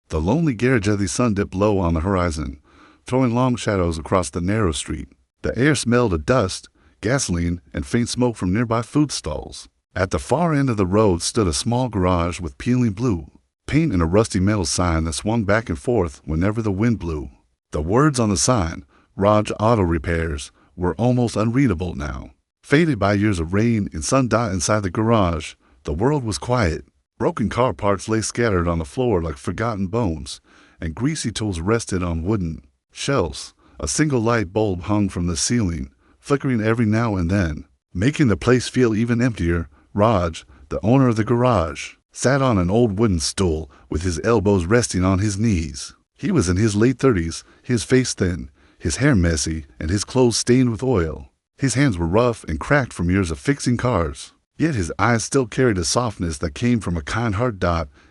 The lonely garage as the sun dipped low on the horizon, throwing long shadows across the narrow street. The air smelled of dust, gasoline, and faint smoke from nearby food stalls. At the far end of the road stood a small garage with peeling blue paint and a rusty metal sign that swung back and forth whenever the wind blew. The words on the sign, Raj Auto Repairs, were almost unreadable now. Faded by years of rain and sun dot inside the garage, the world was quiet. Broken car parts lay scattered on the floor like forgotten bones, and greasy tools rested on wooden shelves. A single light bulb hung from the ceiling, flickering every now and then, making the place feel even emptier. Raj, the owner of the garage, sat on an old wooden stool with his elbows resting on his knees. He was in his late 30s, his face thin, his hair messy, and his clothes stained with oil. His hands were rough and cracked from years of fixing cars. Yet his eyes still carried a softness that came from a kind heart.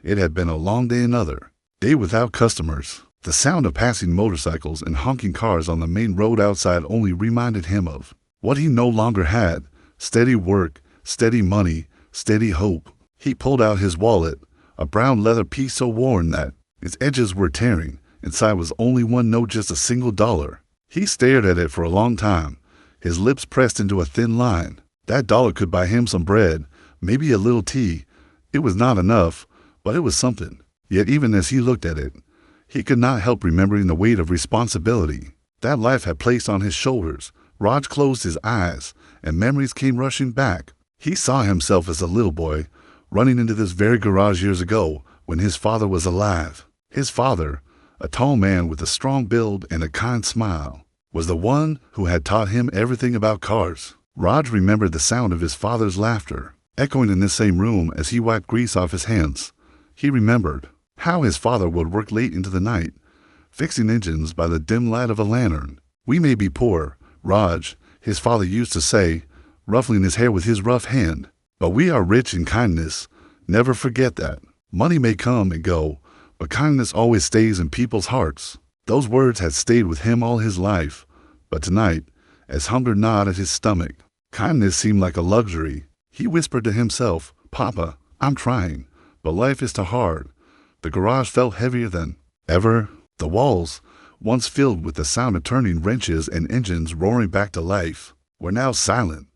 It had been a long day another day without customers. The sound of passing motorcycles and honking cars on the main road outside only reminded him of what he no longer had: steady work, steady money, steady hope. He pulled out his wallet, a brown leather piece so worn that its edges were tearing. Inside was only one note, just a single dollar. He stared at it for a long time, his lips pressed into a thin line. That dollar could buy him some bread, maybe a little tea. It was not enough, but it was something. Yet even as he looked at it, he could not help remembering the weight of responsibility that life had placed on his shoulders. Raj closed his eyes, and memories came rushing back. He saw himself as a little boy, running into this very garage years ago when his father was alive. His father, a tall man with a strong build and a kind smile, was the one who had taught him everything about cars. Raj remembered the sound of his father's laughter, echoing in this same room as he wiped grease off his hands. He remembered how his father would work late into the night, fixing engines by the dim light of a lantern. "We may be poor, Raj," his father used to say, ruffling his hair with his rough hand, "but we are rich in kindness. Never forget that. Money may come and go, but kindness always stays in people's hearts." Those words had stayed with him all his life, but tonight, as hunger gnawed at his stomach, kindness seemed like a luxury. He whispered to himself, "Papa, I'm trying, but life is too hard." The garage felt heavier than ever. The walls, once filled with the sound of turning wrenches and engines roaring back to life, were now silent.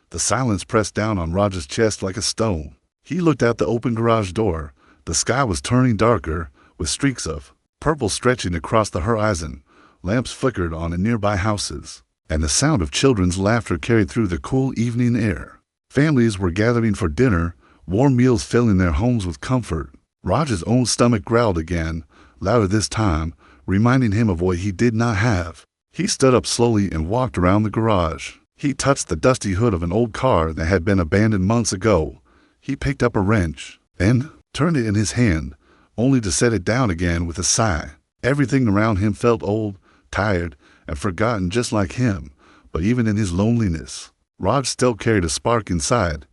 The silence pressed down on Raj's chest like a stone. He looked out the open garage door. The sky was turning darker, with streaks of purple stretching across the horizon. Lamps flickered on the nearby houses, and the sound of children's laughter carried through the cool evening air. Families were gathering for dinner, warm meals filling their homes with comfort. Raj's own stomach growled again, louder this time, reminding him of what he did not have. He stood up slowly and walked around the garage. He touched the dusty hood of an old car that had been abandoned months ago. He picked up a wrench and turned it in his hand, only to set it down again with a sigh. Everything around him felt old, tired, and forgotten, just like him. But even in his loneliness, Raj still carried a spark inside.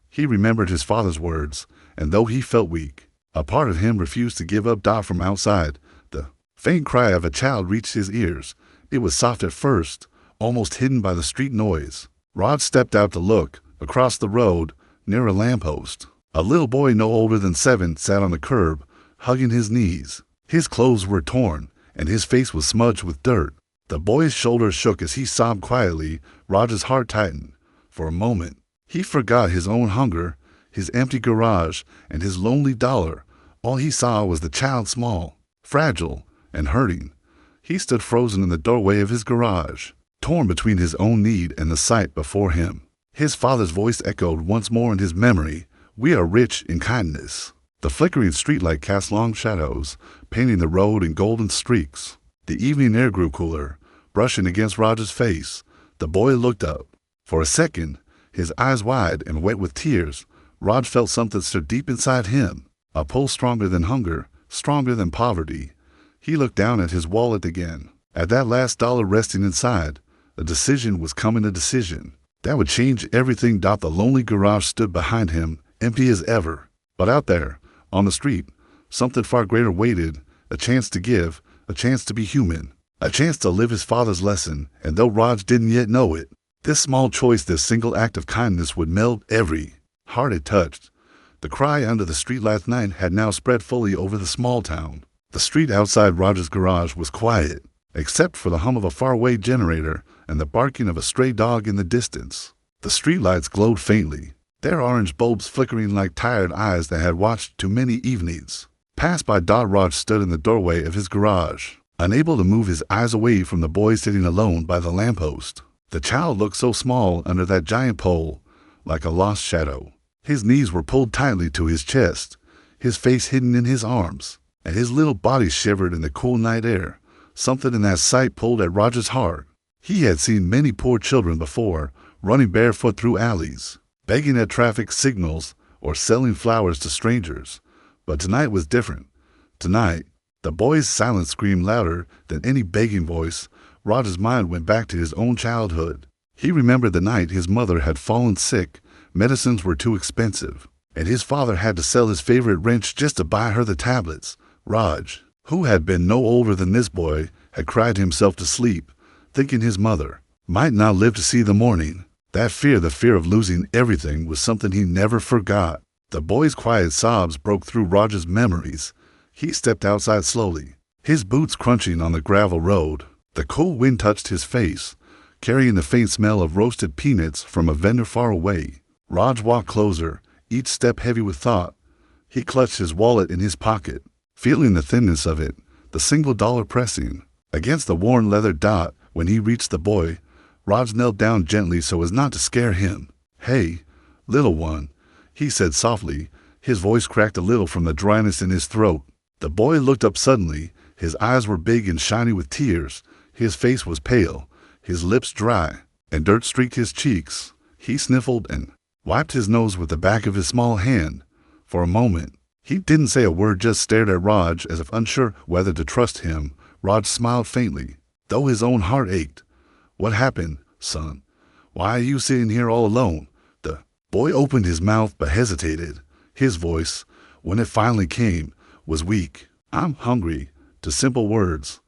He remembered his father's words, and though he felt weak, a part of him refused to give up. From outside, the faint cry of a child reached his ears. It was soft at first, almost hidden by the street noise. Raj stepped out to look. Across the road, near a lamppost, a little boy no older than 7 sat on the curb, hugging his knees. His clothes were torn, and his face was smudged with dirt. The boy's shoulders shook as he sobbed quietly. Raj's heart tightened. For a moment, he forgot his own hunger, his empty garage, and his lonely dollar. All he saw was the child, small, fragile, and hurting. He stood frozen in the doorway of his garage, torn between his own need and the sight before him. His father's voice echoed once more in his memory, "We are rich in kindness." The flickering streetlight cast long shadows, painting the road in golden streaks. The evening air grew cooler, brushing against Raj's face. The boy looked up. For a second, his eyes wide and wet with tears, Raj felt something stir deep inside him, a pull stronger than hunger, stronger than poverty. He looked down at his wallet again, at that last dollar resting inside. A decision was coming, a decision that would change everything. The lonely garage stood behind him, empty as ever. But out there, on the street, something far greater waited, a chance to give, a chance to be human, a chance to live his father's lesson. And though Raj didn't yet know it, this small choice, this single act of kindness would melt every heart it touched. The cry under the street last night had now spread fully over the small town. The street outside Roger's garage was quiet, except for the hum of a faraway generator and the barking of a stray dog in the distance. The streetlights glowed faintly, their orange bulbs flickering like tired eyes that had watched too many evenings. Passed by Raj stood in the doorway of his garage, unable to move his eyes away from the boy sitting alone by the lamppost. The child looked so small under that giant pole, like a lost shadow. His knees were pulled tightly to his chest, his face hidden in his arms, and his little body shivered in the cool night air. Something in that sight pulled at Roger's heart. He had seen many poor children before, running barefoot through alleys, begging at traffic signals, or selling flowers to strangers. But tonight was different. Tonight, the boy's silence screamed louder than any begging voice. Roger's mind went back to his own childhood. He remembered the night his mother had fallen sick, medicines were too expensive, and his father had to sell his favorite wrench just to buy her the tablets. Raj, who had been no older than this boy, had cried himself to sleep, thinking his mother might not live to see the morning. That fear, the fear of losing everything, was something he never forgot. The boy's quiet sobs broke through Roger's memories. He stepped outside slowly, his boots crunching on the gravel road. The cool wind touched his face, carrying the faint smell of roasted peanuts from a vendor far away. Raj walked closer, each step heavy with thought. He clutched his wallet in his pocket, feeling the thinness of it, the single dollar pressing against the worn leather dot. When he reached the boy, Raj knelt down gently so as not to scare him. "Hey, little one," he said softly. His voice cracked a little from the dryness in his throat. The boy looked up suddenly. His eyes were big and shiny with tears. His face was pale, his lips dry, and dirt streaked his cheeks. He sniffled and wiped his nose with the back of his small hand. For a moment, he didn't say a word, just stared at Raj as if unsure whether to trust him. Raj smiled faintly, though his own heart ached. "What happened, son? Why are you sitting here all alone?" The boy opened his mouth but hesitated. His voice, when it finally came, was weak. "I'm hungry," to simple words.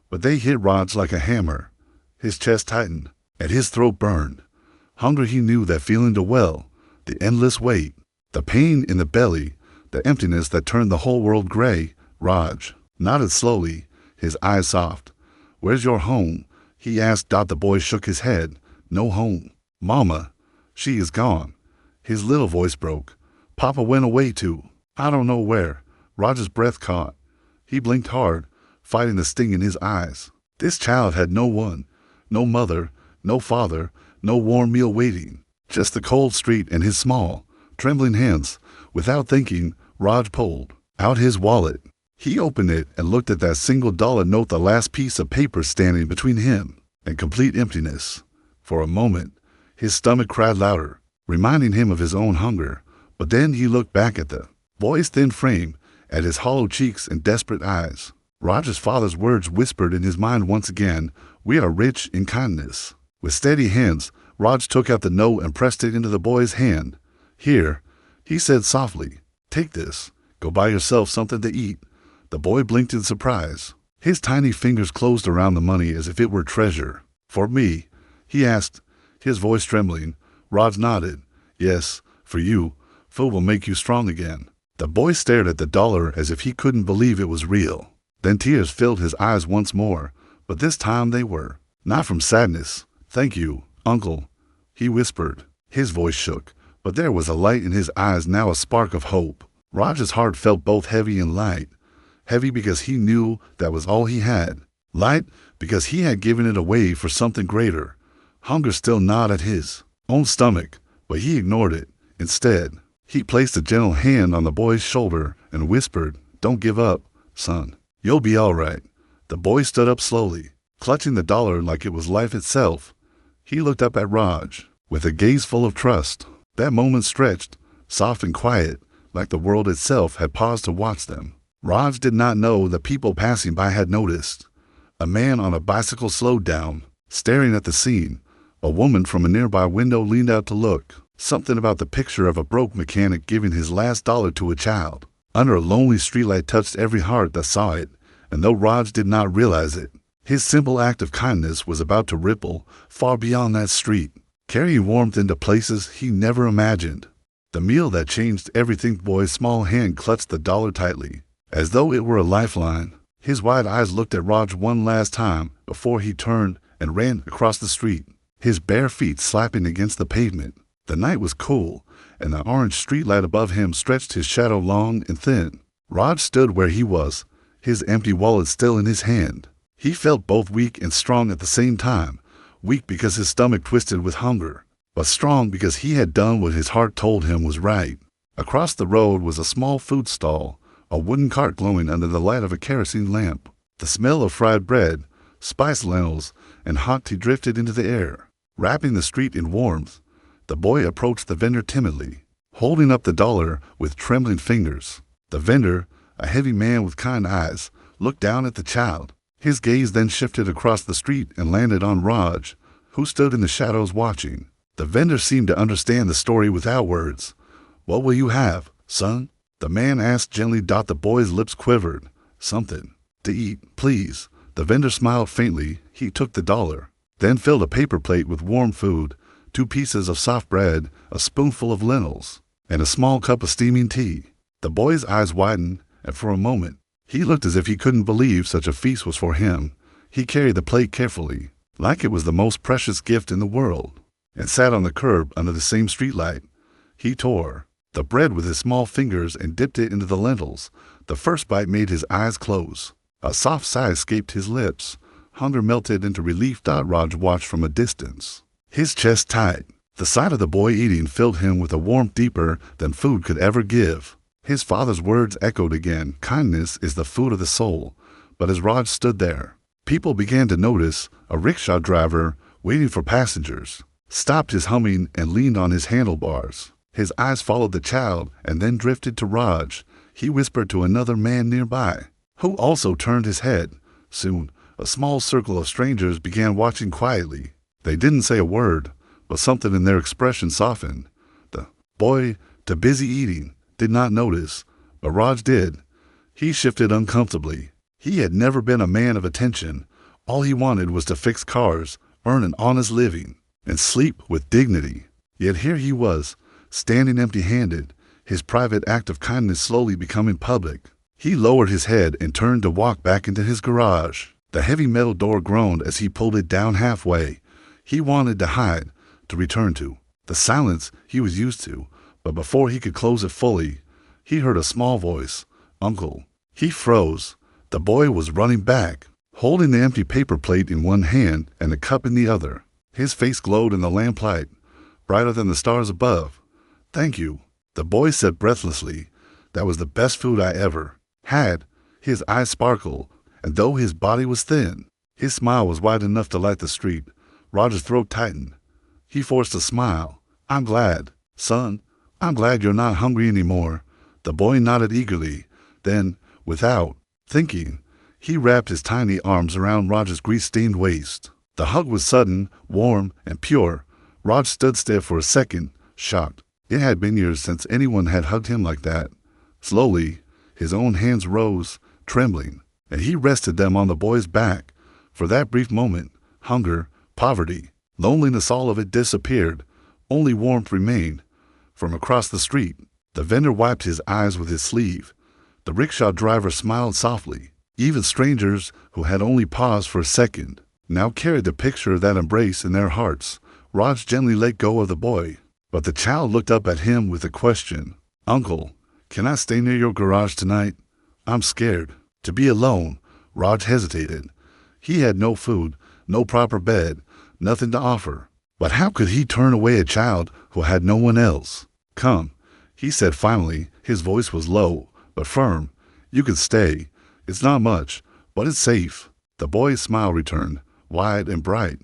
But they hit Raj like a hammer. His chest tightened, and his throat burned. Hunger, he knew that feeling too well. The endless weight, the pain in the belly, the emptiness that turned the whole world gray. Raj nodded slowly, his eyes soft. "Where's your home?" he asked. The boy shook his head. "No home. Mama, she is gone." His little voice broke. "Papa went away too. I don't know where." Raj's breath caught. He blinked hard, fighting the sting in his eyes. This child had no one, no mother, no father, no warm meal waiting. Just the cold street and his small, trembling hands. Without thinking, Raj pulled out his wallet. He opened it and looked at that single dollar note, the last piece of paper standing between him and complete emptiness. For a moment, his stomach cried louder, reminding him of his own hunger. But then he looked back at the boy's thin frame, at his hollow cheeks and desperate eyes. Raj's father's words whispered in his mind once again, "We are rich in kindness." With steady hands, Raj took out the note and pressed it into the boy's hand. "Here," he said softly. "Take this. Go buy yourself something to eat." The boy blinked in surprise. His tiny fingers closed around the money as if it were treasure. "For me?" he asked, his voice trembling. Raj nodded. "Yes, for you. Food will make you strong again." The boy stared at the dollar as if he couldn't believe it was real. Then tears filled his eyes once more, but this time they were not from sadness. "Thank you, Uncle," he whispered. His voice shook, but there was a light in his eyes now, a spark of hope. Raj's heart felt both heavy and light. Heavy because he knew that was all he had. Light because he had given it away for something greater. Hunger still gnawed at his own stomach, but he ignored it. Instead, he placed a gentle hand on the boy's shoulder and whispered, "Don't give up, son. You'll be all right." The boy stood up slowly, clutching the dollar like it was life itself. He looked up at Raj with a gaze full of trust. That moment stretched, soft and quiet, like the world itself had paused to watch them. Raj did not know the people passing by had noticed. A man on a bicycle slowed down, staring at the scene. A woman from a nearby window leaned out to look. Something about the picture of a broke mechanic giving his last dollar to a child under a lonely streetlight touched every heart that saw it, and though Raj did not realize it, his simple act of kindness was about to ripple far beyond that street, carrying warmth into places he never imagined. The meal that changed everything. The boy's small hand clutched the dollar tightly. as though it were a lifeline. His wide eyes looked at Raj one last time before he turned and ran across the street, his bare feet slapping against the pavement. The night was cool, and the orange streetlight above him stretched his shadow long and thin. Raj stood where he was, his empty wallet still in his hand. He felt both weak and strong at the same time, weak because his stomach twisted with hunger, but strong because he had done what his heart told him was right. Across the road was a small food stall, a wooden cart glowing under the light of a kerosene lamp. The smell of fried bread, spiced lentils, and hot tea drifted into the air, wrapping the street in warmth. The boy approached the vendor timidly, holding up the dollar with trembling fingers. The vendor, a heavy man with kind eyes, looked down at the child. His gaze then shifted across the street and landed on Raj, who stood in the shadows watching. The vendor seemed to understand the story without words. "What will you have, son?" the man asked gently. The boy's lips quivered. "Something to eat, please." The vendor smiled faintly. He took the dollar, then filled a paper plate with warm food, 2 pieces of soft bread, a spoonful of lentils, and a small cup of steaming tea. The boy's eyes widened, and for a moment, he looked as if he couldn't believe such a feast was for him. He carried the plate carefully, like it was the most precious gift in the world, and sat on the curb under the same streetlight. He tore the bread with his small fingers and dipped it into the lentils. The first bite made his eyes close. A soft sigh escaped his lips. Hunger melted into relief. Raj watched from a distance, his chest tight. The sight of the boy eating filled him with a warmth deeper than food could ever give. His father's words echoed again, "Kindness is the food of the soul." But as Raj stood there, people began to notice. A rickshaw driver, waiting for passengers, stopped his humming and leaned on his handlebars. His eyes followed the child and then drifted to Raj. He whispered to another man nearby, who also turned his head. Soon, a small circle of strangers began watching quietly. They didn't say a word, but something in their expression softened. The boy, too busy eating, did not notice, but Raj did. He shifted uncomfortably. He had never been a man of attention. All he wanted was to fix cars, earn an honest living, and sleep with dignity. Yet here he was, standing empty-handed, his private act of kindness slowly becoming public. He lowered his head and turned to walk back into his garage. The heavy metal door groaned as he pulled it down halfway. He wanted to hide, to return to the silence he was used to, but before he could close it fully, he heard a small voice, "Uncle." He froze. The boy was running back, holding the empty paper plate in one hand and the cup in the other. His face glowed in the lamplight, brighter than the stars above. "Thank you," the boy said breathlessly. "That was the best food I ever had." His eyes sparkled, and though his body was thin, his smile was wide enough to light the street. Roger's throat tightened. He forced a smile. "I'm glad, son. I'm glad you're not hungry anymore." The boy nodded eagerly. Then, without thinking, he wrapped his tiny arms around Roger's grease-stained waist. The hug was sudden, warm, and pure. Raj stood still for a second, shocked. It had been years since anyone had hugged him like that. Slowly, his own hands rose, trembling, and he rested them on the boy's back. For that brief moment, hunger, poverty, loneliness, all of it disappeared. Only warmth remained. From across the street, the vendor wiped his eyes with his sleeve. The rickshaw driver smiled softly. Even strangers who had only paused for a second now carried the picture of that embrace in their hearts. Raj gently let go of the boy, but the child looked up at him with a question. "Uncle, can I stay near your garage tonight? I'm scared to be alone." Raj hesitated. He had no food, no proper bed, nothing to offer. But how could he turn away a child who had no one else? "Come," he said finally. His voice was low, but firm. "You can stay. It's not much, but it's safe." The boy's smile returned, wide and bright.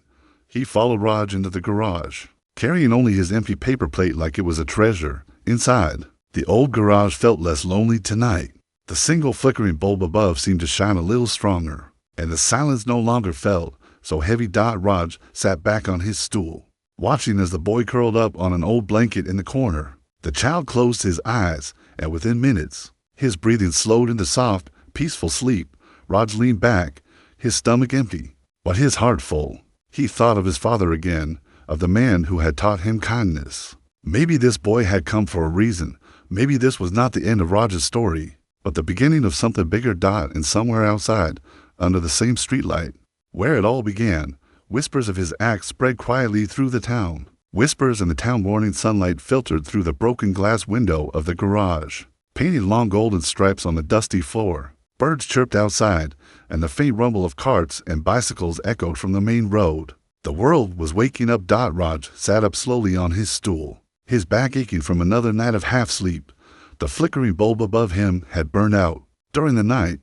He followed Raj into the garage, carrying only his empty paper plate like it was a treasure. Inside, the old garage felt less lonely tonight. The single flickering bulb above seemed to shine a little stronger, and the silence no longer felt so heavy. Raj sat back on his stool, watching as the boy curled up on an old blanket in the corner. The child closed his eyes, and within minutes, his breathing slowed into soft, peaceful sleep. Raj leaned back, his stomach empty, but his heart full. He thought of his father again, of the man who had taught him kindness. Maybe this boy had come for a reason. Maybe this was not the end of Raj's story. but the beginning of something bigger. And somewhere outside, under the same streetlight, where it all began, whispers of his act spread quietly through the town. Whispers in the town morning sunlight filtered through the broken glass window of the garage, painted long golden stripes on the dusty floor. Birds chirped outside, and the faint rumble of carts and bicycles echoed from the main road. The world was waking up. Raj sat up slowly on his stool, his back aching from another night of half-sleep. The flickering bulb above him had burned out during the night,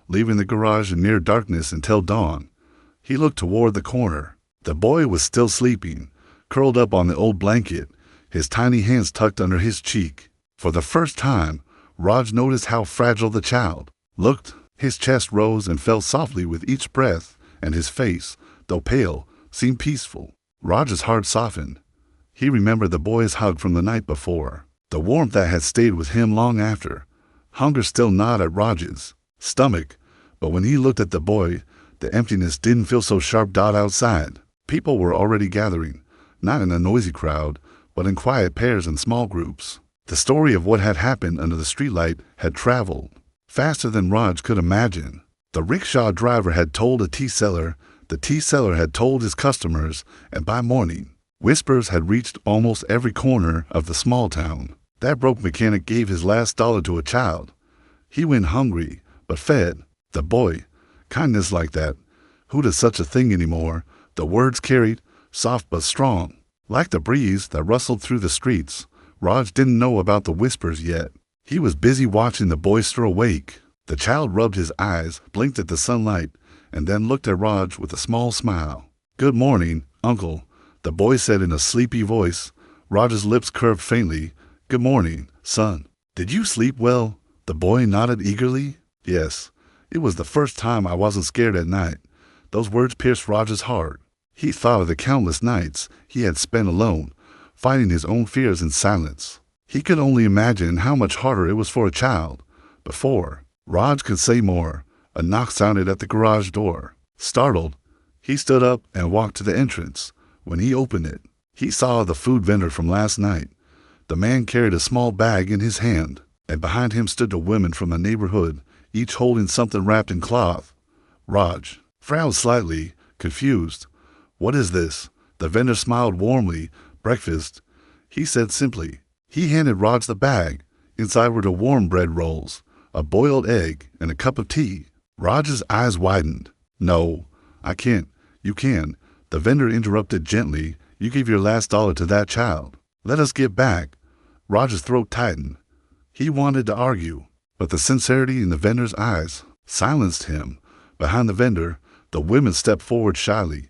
leaving the garage in near darkness until dawn. He looked toward the corner. The boy was still sleeping, curled up on the old blanket, his tiny hands tucked under his cheek. For the first time, Raj noticed how fragile the child looked. His chest rose and fell softly with each breath, and his face, though pale, seemed peaceful. Raj's heart softened. He remembered the boy's hug from the night before, the warmth that had stayed with him long after. Hunger still gnawed at Raj's stomach, but when he looked at the boy, the emptiness didn't feel so sharp. Outside, people were already gathering, not in a noisy crowd, but in quiet pairs and small groups. The story of what had happened under the streetlight had traveled faster than Raj could imagine. The rickshaw driver had told a tea seller, the tea seller had told his customers, and by morning, whispers had reached almost every corner of the small town. That broke mechanic gave his last dollar to a child. He went hungry, but fed. The boy. Kindness like that. Who does such a thing anymore? The words carried, soft but strong, like the breeze that rustled through the streets. Raj didn't know about the whispers yet. He was busy watching the boy stir awake. The child rubbed his eyes, blinked at the sunlight, and then looked at Raj with a small smile. "Good morning, uncle," the boy said in a sleepy voice. Raj's lips curved faintly. "Good morning, son. Did you sleep well?" The boy nodded eagerly. "Yes. It was the first time I wasn't scared at night." Those words pierced Raj's heart. He thought of the countless nights he had spent alone, fighting his own fears in silence. He could only imagine how much harder it was for a child. Before Raj could say more, a knock sounded at the garage door. Startled, he stood up and walked to the entrance. When he opened it, he saw the food vendor from last night. The man carried a small bag in his hand, and behind him stood the women from the neighborhood, each holding something wrapped in cloth. Raj frowned slightly, confused. "What is this?" The vendor smiled warmly. "Breakfast," he said simply. He handed Raj the bag. Inside were the warm bread rolls, a boiled egg, and a cup of tea. Raj's eyes widened. "No, I can't." "You can," the vendor interrupted gently. "You gave your last dollar to that child. Let us get back." Raj's throat tightened. He wanted to argue, but the sincerity in the vendor's eyes silenced him. Behind the vendor, the women stepped forward shyly.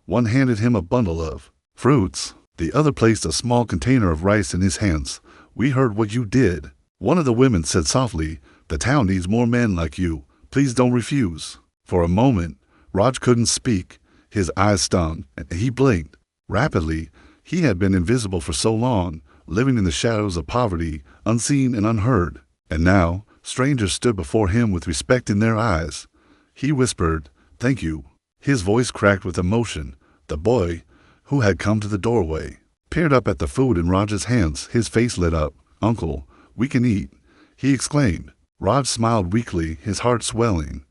One handed him a bundle of fruits. The other placed a small container of rice in his hands. "We heard what you did," one of the women said softly. "The town needs more men like you. Please don't refuse." For a moment, Raj couldn't speak. His eyes stung, and he blinked. Rapidly, he had been invisible for so long, living in the shadows of poverty, unseen and unheard. And now, strangers stood before him with respect in their eyes. He whispered, "Thank you." His voice cracked with emotion. The boy, who had come to the doorway, peered up at the food in Raj's hands. His face lit up. "Uncle, we can eat," he exclaimed. Raj smiled weakly, his heart swelling.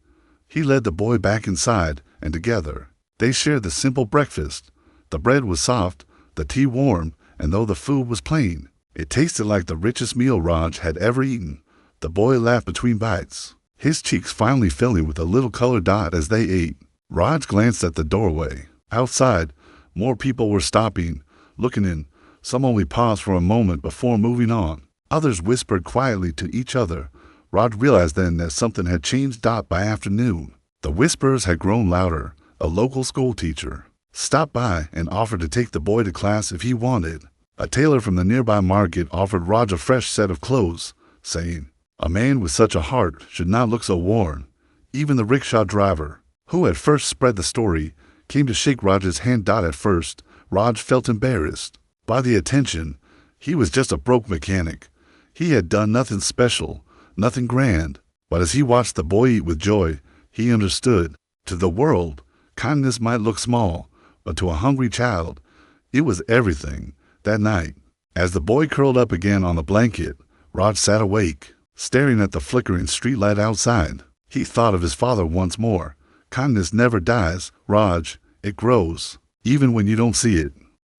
He led the boy back inside, and together, they shared the simple breakfast. The bread was soft, the tea warm, and though the food was plain, it tasted like the richest meal Raj had ever eaten. The boy laughed between bites, his cheeks finally filling with a little color as they ate. Raj glanced at the doorway. Outside, more people were stopping, looking in. Some only paused for a moment before moving on. Others whispered quietly to each other. Raj realized then that something had changed. By afternoon, the whispers had grown louder. A local school teacher stopped by and offered to take the boy to class if he wanted. A tailor from the nearby market offered Raj a fresh set of clothes, saying, "A man with such a heart should not look so worn." Even the rickshaw driver, who had first spread the story, came to shake Raj's hand. At first, Raj felt embarrassed by the attention. He was just a broke mechanic. He had done nothing special, nothing grand. But as he watched the boy eat with joy, he understood. To the world, kindness might look small, but to a hungry child, it was everything. That night, as the boy curled up again on the blanket, Raj sat awake, staring at the flickering streetlight outside. He thought of his father once more. Kindness never dies, Raj. It grows, even when you don't see it.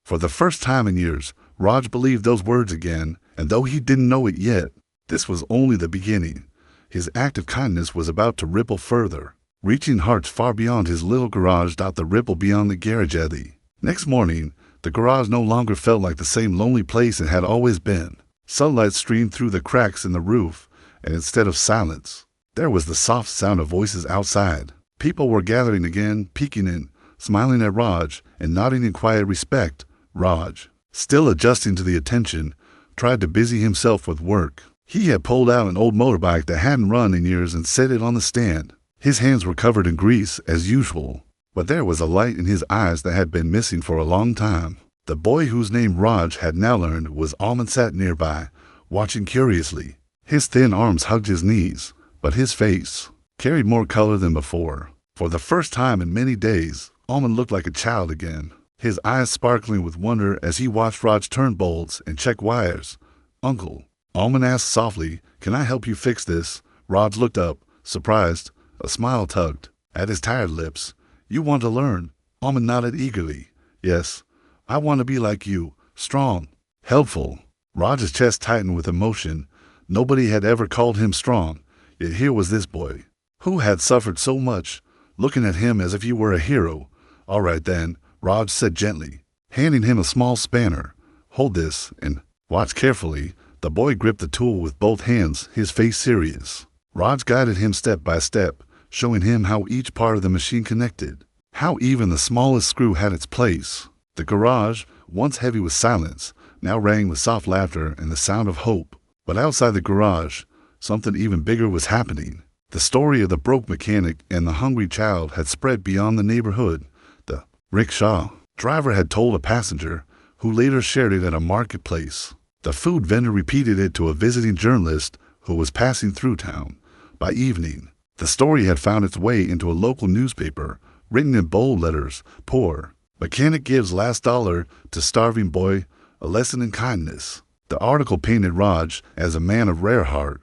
For the first time in years, Raj believed those words again, and though he didn't know it yet, this was only the beginning. His act of kindness was about to ripple further, reaching hearts far beyond his little garage. The ripple beyond the garage eddy. Next morning, the garage no longer felt like the same lonely place it had always been. Sunlight streamed through the cracks in the roof, and instead of silence, there was the soft sound of voices outside. People were gathering again, peeking in, smiling at Raj, and nodding in quiet respect. Raj, still adjusting to the attention, tried to busy himself with work. He had pulled out an old motorbike that hadn't run in years and set it on the stand. His hands were covered in grease, as usual, but there was a light in his eyes that had been missing for a long time. The boy whose name Raj had now learned was Almond sat nearby, watching curiously. His thin arms hugged his knees, but his face carried more color than before. For the first time in many days, Almond looked like a child again, his eyes sparkling with wonder as he watched Raj turn bolts and check wires. "Uncle," Almond asked softly, "can I help you fix this?" Raj looked up, surprised. A smile tugged at his tired lips. "You want to learn?" Almond nodded eagerly. "Yes, I want to be like you, strong, helpful." Raj's chest tightened with emotion. Nobody had ever called him strong, yet here was this boy, who had suffered so much, looking at him as if he were a hero. "All right then," Raj said gently, handing him a small spanner. "Hold this and watch carefully." The boy gripped the tool with both hands, his face serious. Raj guided him step by step, showing him how each part of the machine connected, how even the smallest screw had its place. The garage, once heavy with silence, now rang with soft laughter and the sound of hope. But outside the garage, something even bigger was happening. The story of the broke mechanic and the hungry child had spread beyond the neighborhood. The rickshaw driver had told a passenger, who later shared it at a marketplace. The food vendor repeated it to a visiting journalist who was passing through town. By evening, the story had found its way into a local newspaper, written in bold letters. "Poor mechanic gives last dollar to starving boy, a lesson in kindness." The article painted Raj as a man of rare heart,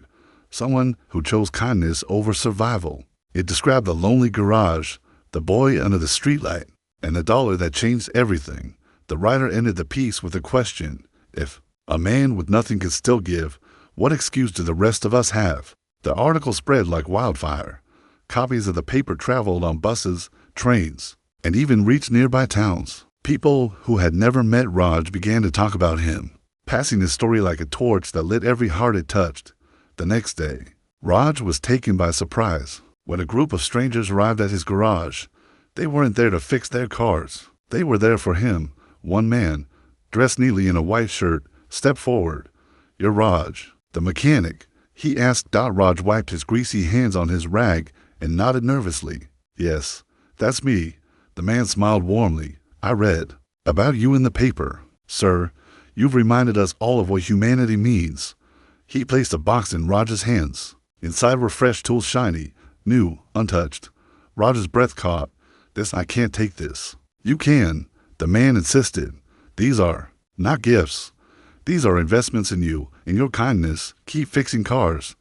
someone who chose kindness over survival. It described the lonely garage, the boy under the streetlight, and the dollar that changed everything. The writer ended the piece with a question: if a man with nothing can still give, what excuse do the rest of us have? The article spread like wildfire. Copies of the paper traveled on buses, trains, and even reached nearby towns. People who had never met Raj began to talk about him, passing his story like a torch that lit every heart it touched. The next day, Raj was taken by surprise when a group of strangers arrived at his garage. They weren't there to fix their cars. They were there for him. One man, dressed neatly in a white shirt, stepped forward. "You're Raj, the mechanic?" he asked. Raj wiped his greasy hands on his rag and nodded nervously. "Yes, that's me." The man smiled warmly. "I read about you in the paper. Sir, you've reminded us all of what humanity means." He placed a box in Raj's hands. Inside were fresh tools, shiny, new, untouched. Raj's breath caught. I can't take this." "You can," the man insisted. "These are not gifts. These are investments in you, in your kindness. Keep fixing cars.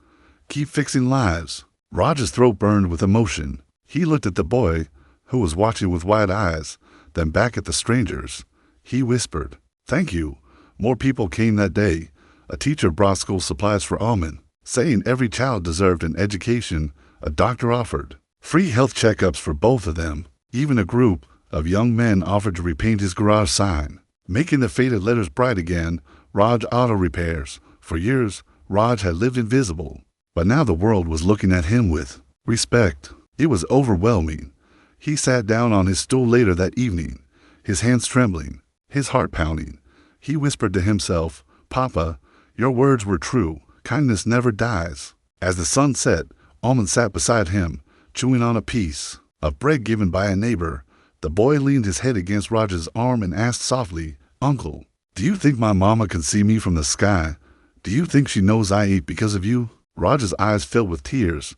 Keep fixing lives." Raj's throat burned with emotion. He looked at the boy, who was watching with wide eyes, then back at the strangers. He whispered, "Thank you." More people came that day. A teacher brought school supplies for Almond, saying every child deserved an education. A doctor offered free health checkups for both of them. Even a group of young men offered to repaint his garage sign, making the faded letters bright again. Raj Auto Repairs. For years, Raj had lived invisible, but now the world was looking at him with respect. It was overwhelming. He sat down on his stool later that evening, his hands trembling, his heart pounding. He whispered to himself, "Papa, your words were true. Kindness never dies." As the sun set, Almond sat beside him, chewing on a piece of bread given by a neighbor. The boy leaned his head against Raj's arm and asked softly, "Uncle, do you think my mama can see me from the sky? Do you think she knows I ate because of you?" Raj's eyes filled with tears.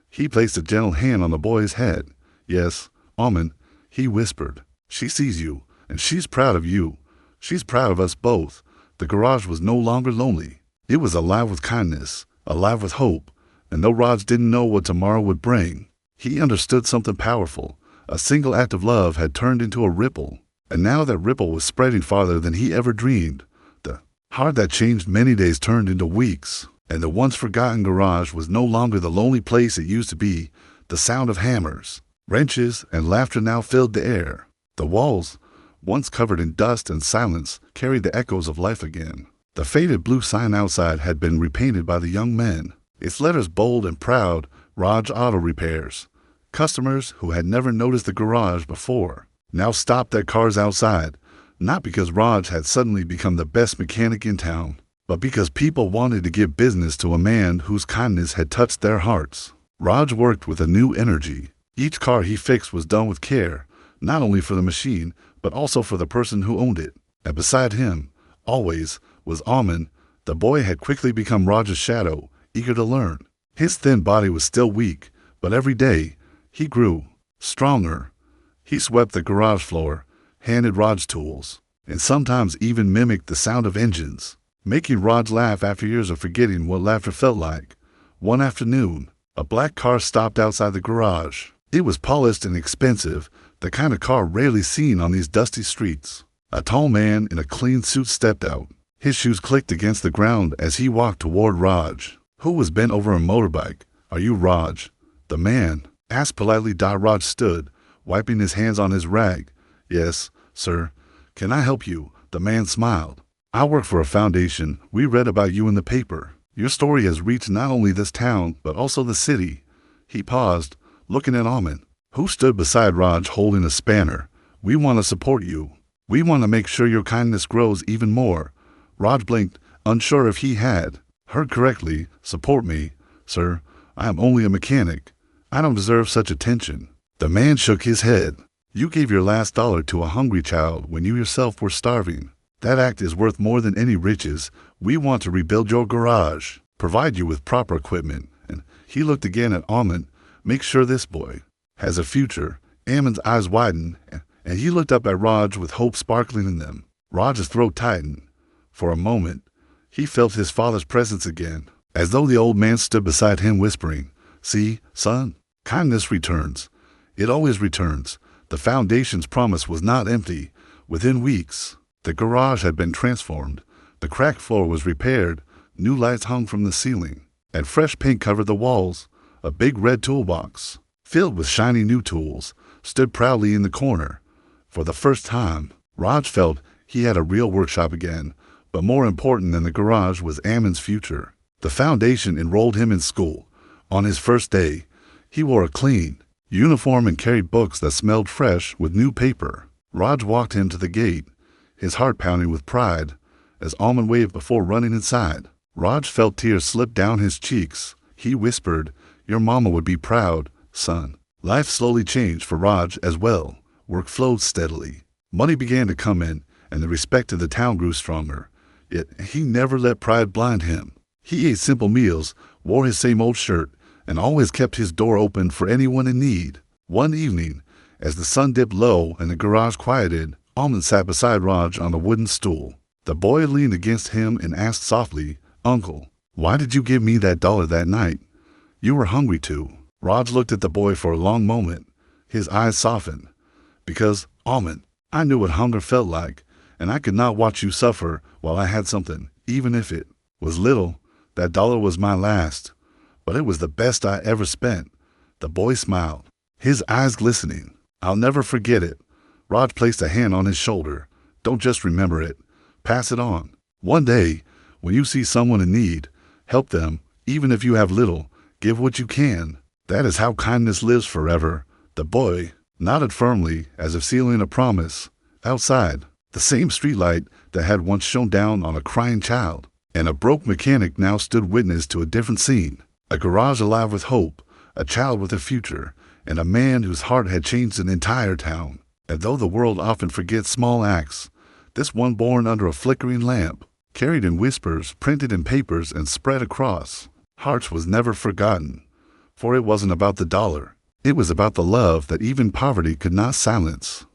He placed a gentle hand on the boy's head. "Yes, Almond," he whispered. "She sees you, and she's proud of you. She's proud of us both." The garage was no longer lonely. It was alive with kindness, alive with hope, and though Raj didn't know what tomorrow would bring, he understood something powerful. A single act of love had turned into a ripple, and now that ripple was spreading farther than he ever dreamed. The heart that changed many days turned into weeks, and the once forgotten garage was no longer the lonely place it used to be. The sound of hammers, wrenches, and laughter now filled the air. The walls, once covered in dust and silence, carried the echoes of life again. The faded blue sign outside had been repainted by the young men, its letters bold and proud: Raj Auto Repairs. Customers who had never noticed the garage before now stopped their cars outside, not because Raj had suddenly become the best mechanic in town, but because people wanted to give business to a man whose kindness had touched their hearts. Raj worked with a new energy. Each car he fixed was done with care, not only for the machine, but also for the person who owned it. And beside him, always, was Aman. The boy had quickly become Raj's shadow, eager to learn. His thin body was still weak, but every day, he grew stronger. He swept the garage floor, handed Raj tools, and sometimes even mimicked the sound of engines, making Raj laugh after years of forgetting what laughter felt like. One afternoon, a black car stopped outside the garage. It was polished and expensive, the kind of car rarely seen on these dusty streets. A tall man in a clean suit stepped out. His shoes clicked against the ground as he walked toward Raj, who was bent over a motorbike. "Are you Raj?" the man asked politely. Raj stood, wiping his hands on his rag. "Yes, sir. Can I help you?" The man smiled. "I work for a foundation. We read about you in the paper. Your story has reached not only this town, but also the city." He paused, looking at Aman, who stood beside Raj holding a spanner. "We want to support you. We want to make sure your kindness grows even more." Raj blinked, unsure if he had heard correctly. "Support me, sir? I am only a mechanic. I don't deserve such attention." The man shook his head. "You gave your last dollar to a hungry child when you yourself were starving. That act is worth more than any riches. We want to rebuild your garage, provide you with proper equipment." And he looked again at Aman. "Make sure this boy has a future." Aman's eyes widened, and he looked up at Raj with hope sparkling in them. Raj's throat tightened. For a moment, he felt his father's presence again, as though the old man stood beside him whispering, "See, son, kindness returns. It always returns." The foundation's promise was not empty. Within weeks, the garage had been transformed. The cracked floor was repaired, new lights hung from the ceiling, and fresh paint covered the walls. A big red toolbox, filled with shiny new tools, stood proudly in the corner. For the first time, Raj felt he had a real workshop again, but more important than the garage was Aman's future. The foundation enrolled him in school. On his first day, he wore a clean uniform and carried books that smelled fresh with new paper. Raj walked him to the gate, his heart pounding with pride, as Aman waved before running inside. Raj felt tears slip down his cheeks. He whispered, "Your mama would be proud, son." Life slowly changed for Raj as well. Work flowed steadily. Money began to come in, and the respect of the town grew stronger. Yet he never let pride blind him. He ate simple meals, wore his same old shirt, and always kept his door open for anyone in need. One evening, as the sun dipped low and the garage quieted, Aman sat beside Raj on a wooden stool. The boy leaned against him and asked softly, "Uncle, why did you give me that dollar that night? You were hungry too." Raj looked at the boy for a long moment. His eyes softened. "Because, Aman, I knew what hunger felt like, and I could not watch you suffer while I had something, even if it was little. That dollar was my last, but it was the best I ever spent." The boy smiled, his eyes glistening. "I'll never forget it." Raj placed a hand on his shoulder. "Don't just remember it. Pass it on. One day, when you see someone in need, help them, even if you have little. Give what you can. That is how kindness lives forever." The boy nodded firmly, as if sealing a promise. Outside, the same streetlight that had once shone down on a crying child and a broke mechanic now stood witness to a different scene. A garage alive with hope, a child with a future, and a man whose heart had changed an entire town. And though the world often forgets small acts, this one born under a flickering lamp, carried in whispers, printed in papers, and spread across hearts was never forgotten. For it wasn't about the dollar. It was about the love that even poverty could not silence.